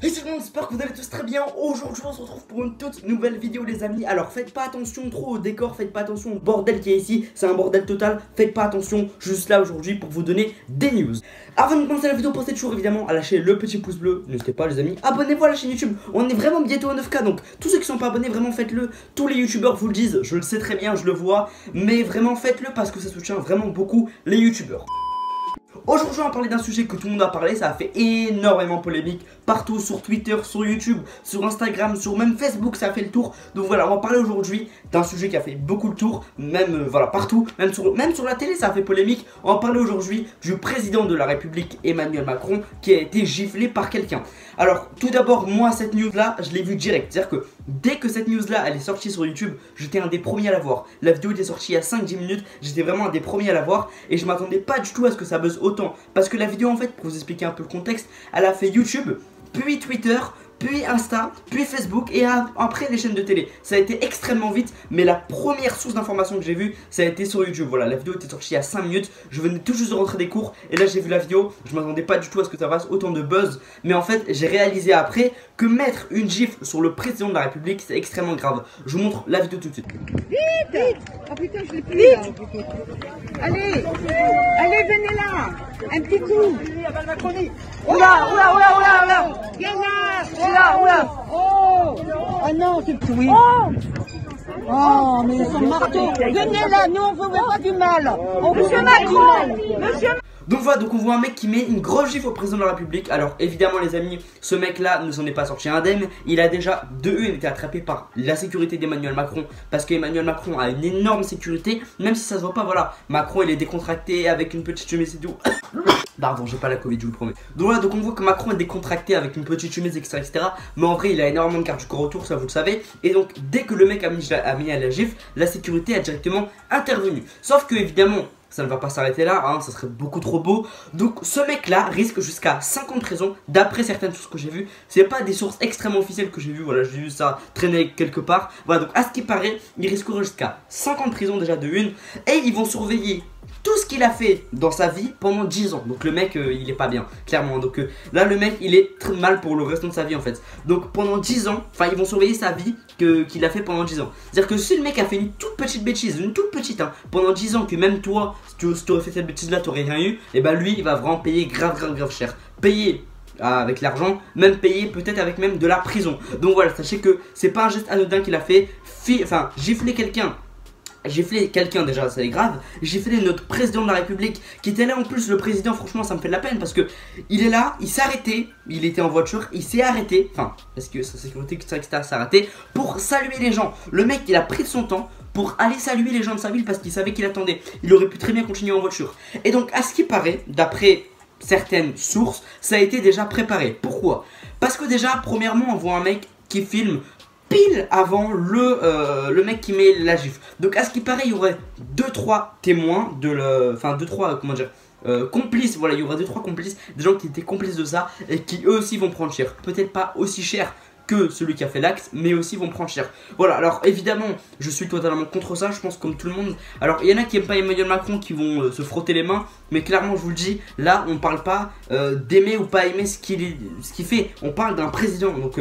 Hey tout le monde, j'espère que vous allez tous très bien. Aujourd'hui on se retrouve pour une toute nouvelle vidéo les amis. Alors faites pas attention trop au décor, faites pas attention au bordel qui est ici. C'est un bordel total, faites pas attention. Je suis juste là aujourd'hui pour vous donner des news. Avant de commencer la vidéo, pensez toujours évidemment à lâcher le petit pouce bleu. N'hésitez pas les amis, abonnez-vous à la chaîne YouTube. On est vraiment bientôt à 9K, donc tous ceux qui sont pas abonnés, vraiment faites-le. Tous les youtubeurs vous le disent, je le sais très bien, je le vois. Mais vraiment faites-le parce que ça soutient vraiment beaucoup les youtubeurs. Aujourd'hui on va parler d'un sujet que tout le monde a parlé, ça a fait énormément polémique partout sur Twitter, sur YouTube, sur Instagram, sur même Facebook, ça a fait le tour. Donc voilà, on va parler aujourd'hui d'un sujet qui a fait beaucoup le tour, même voilà partout, même sur la télé ça a fait polémique. On va parler aujourd'hui du président de la République Emmanuel Macron qui a été giflé par quelqu'un. Alors tout d'abord moi cette news là je l'ai vue direct, c'est à dire que dès que cette news là elle est sortie sur YouTube, j'étais un des premiers à la voir. La vidéo était sortie il y a 5-10 minutes, j'étais vraiment un des premiers à la voir et je m'attendais pas du tout à ce que ça buzz autant. Parce que la vidéo en fait, pour vous expliquer un peu le contexte, elle a fait YouTube, puis Twitter, puis Insta, puis Facebook et après les chaînes de télé. Ça a été extrêmement vite, mais la première source d'information que j'ai vue, ça a été sur YouTube. Voilà, la vidéo était sortie il y a 5 minutes, je venais tout juste de rentrer des cours et là j'ai vu la vidéo, je m'attendais pas du tout à ce que ça fasse autant de buzz. Mais en fait, j'ai réalisé après que mettre une gifle sur le président de la République, c'est extrêmement grave. Je vous montre la vidéo tout de suite. Vite! Oh putain, je l'ai plus là. Allez! Allez, venez là! Un petit coup! Oula, oula, oula, oula, oula! Viens là! Viens là, oula! Oh! Ah non, c'est tout, oui! Oh, mais ils sont marteaux! Venez là, nous on veut pas du mal! On veut pas du mal! Monsieur Donc voilà, donc on voit un mec qui met une grosse gifle au président de la République. Alors évidemment les amis, ce mec là ne s'en est pas sorti indemne. Il a déjà de une été attrapé par la sécurité d'Emmanuel Macron. Parce qu'Emmanuel Macron a une énorme sécurité. Même si ça se voit pas, voilà, Macron il est décontracté avec une petite chemise et tout. Pardon, j'ai pas la Covid, je vous le promets. Donc voilà, donc on voit que Macron est décontracté avec une petite chemise, etc. Mais en vrai il a énormément de garde du corps autour, ça vous le savez. Et donc dès que le mec a mis à la gifle, la sécurité a directement intervenu. Sauf que évidemment ça ne va pas s'arrêter là, hein, ça serait beaucoup trop beau. Donc ce mec là risque jusqu'à 5 ans de prison d'après certaines sources que j'ai vues. C'est pas des sources extrêmement officielles que j'ai vues, voilà, j'ai vu ça traîner quelque part. Voilà, donc à ce qui paraît, il risquera jusqu'à 5 ans de prison déjà de une. Et ils vont surveiller tout ce qu'il a fait dans sa vie pendant 10 ans. Donc le mec il est pas bien, clairement. Donc là le mec il est très mal pour le restant de sa vie en fait. Donc pendant 10 ans, enfin ils vont surveiller sa vie qu'il a fait pendant 10 ans. C'est-à-dire que si le mec a fait une toute petite bêtise, une toute petite hein, pendant 10 ans, que même toi si tu aurais fait cette bêtise là t'aurais rien eu, et bah lui il va vraiment payer grave cher. Payer avec l'argent, même payer peut-être avec même de la prison. Donc voilà, sachez que c'est pas un geste anodin qu'il a fait. Enfin gifler quelqu'un. Gifler quelqu'un déjà c'est grave, gifler notre président de la République qui était là en plus. Le président franchement ça me fait de la peine parce que il est là, il s'est arrêté, il était en voiture, il s'est arrêté, enfin parce que sa sécurité etc s'est arrêté pour saluer les gens. Le mec il a pris de son temps pour aller saluer les gens de sa ville parce qu'il savait qu'il attendait. Il aurait pu très bien continuer en voiture. Et donc à ce qui paraît, d'après certaines sources, ça a été déjà préparé. Pourquoi? Parce que déjà premièrement on voit un mec qui filme pile avant le mec qui met la gifle. Donc à ce qui paraît il y aurait 2-3 témoins enfin 2-3 comment dire complices, voilà, il y aurait 2-3 complices, des gens qui étaient complices de ça et qui eux aussi vont prendre cher. Peut-être pas aussi cher que celui qui a fait l'acte, mais aussi vont prendre cher. Voilà, alors évidemment, je suis totalement contre ça, je pense comme tout le monde. Alors il y en a qui aiment pas Emmanuel Macron, qui vont se frotter les mains, mais clairement je vous le dis, là on parle pas d'aimer ou pas aimer ce qu'il fait, on parle d'un président, donc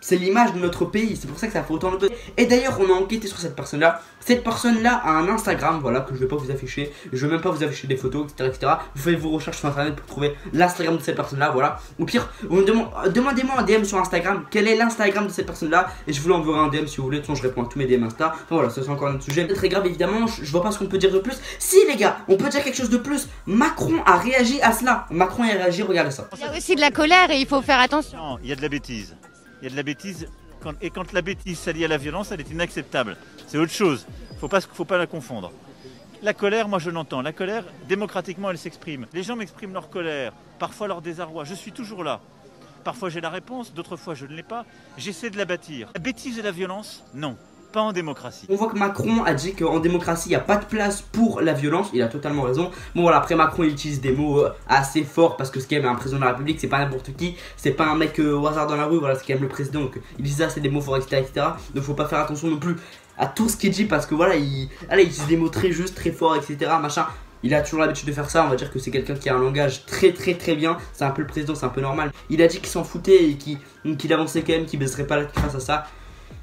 c'est l'image de notre pays, c'est pour ça que ça fait autant de buzz. Et d'ailleurs on a enquêté sur cette personne là. Cette personne là a un Instagram, voilà, que je vais pas vous afficher. Je vais même pas vous afficher des photos, etc. Vous faites vos recherches sur internet pour trouver l'Instagram de cette personne là, voilà. Au pire, demandez-moi un DM sur Instagram, quel est l'Instagram de cette personne là, et je vous l'enverrai un DM si vous voulez. De toute façon je réponds à tous mes DM Insta. Enfin voilà, ça c'est encore un autre sujet très grave évidemment, je vois pas ce qu'on peut dire de plus. Si les gars, on peut dire quelque chose de plus. Macron a réagi à cela. Macron a réagi, regardez ça. Il y a aussi de la colère et il faut faire attention. Non, il y a de la bêtise. Il y a de la bêtise, et quand la bêtise s'allie à la violence, elle est inacceptable. C'est autre chose, faut pas la confondre. La colère, moi je l'entends, la colère, démocratiquement elle s'exprime. Les gens m'expriment leur colère, parfois leur désarroi, je suis toujours là. Parfois j'ai la réponse, d'autres fois je ne l'ai pas, j'essaie de la bâtir. La bêtise et la violence, non. Pas en démocratie. On voit que Macron a dit qu'en démocratie il n'y a pas de place pour la violence. Il a totalement raison. Bon voilà, après Macron il utilise des mots assez forts parce que c'est quand même un président de la République, c'est pas n'importe qui, c'est pas un mec au hasard dans la rue, voilà, c'est quand même le président, donc il dit ça, c'est des mots forts, etc. Donc faut pas faire attention non plus à tout ce qu'il dit parce que voilà, il utilise des mots très justes, très forts, etc. Machin. Il a toujours l'habitude de faire ça, on va dire que c'est quelqu'un qui a un langage très bien. C'est un peu le président, c'est un peu normal. Il a dit qu'il s'en foutait et qu'il avançait quand même, qu'il baisserait pas la tête face à ça.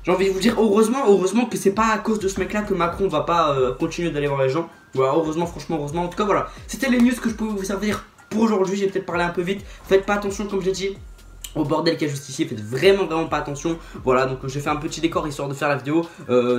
J'ai envie de vous dire heureusement que c'est pas à cause de ce mec là que Macron va pas continuer d'aller voir les gens. Voilà, heureusement, franchement heureusement. En tout cas voilà, c'était les news que je pouvais vous servir pour aujourd'hui. J'ai peut-être parlé un peu vite. Faites pas attention comme j'ai dit au bordel qu'il y a juste ici, faites vraiment pas attention. Voilà, donc j'ai fait un petit décor histoire de faire la vidéo.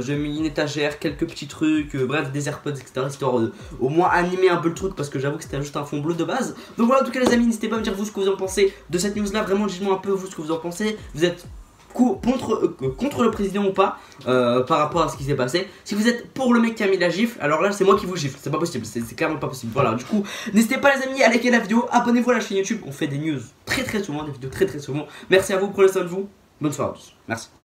J'ai mis une étagère, quelques petits trucs, bref des AirPods etc, histoire au moins animer un peu le truc, parce que j'avoue que c'était juste un fond bleu de base. Donc voilà, en tout cas les amis, n'hésitez pas à me dire vous ce que vous en pensez de cette news là. Vraiment dites-moi un peu vous ce que vous en pensez. Vous êtes contre le président ou pas par rapport à ce qui s'est passé. Si vous êtes pour le mec qui a mis la gifle, alors là c'est moi qui vous gifle, c'est pas possible, c'est clairement pas possible. Voilà, du coup n'hésitez pas les amis à liker la vidéo, abonnez-vous à la chaîne YouTube, on fait des news très souvent, des vidéos très souvent. Merci à vous, prenez soin de vous, bonne soirée à tous, merci.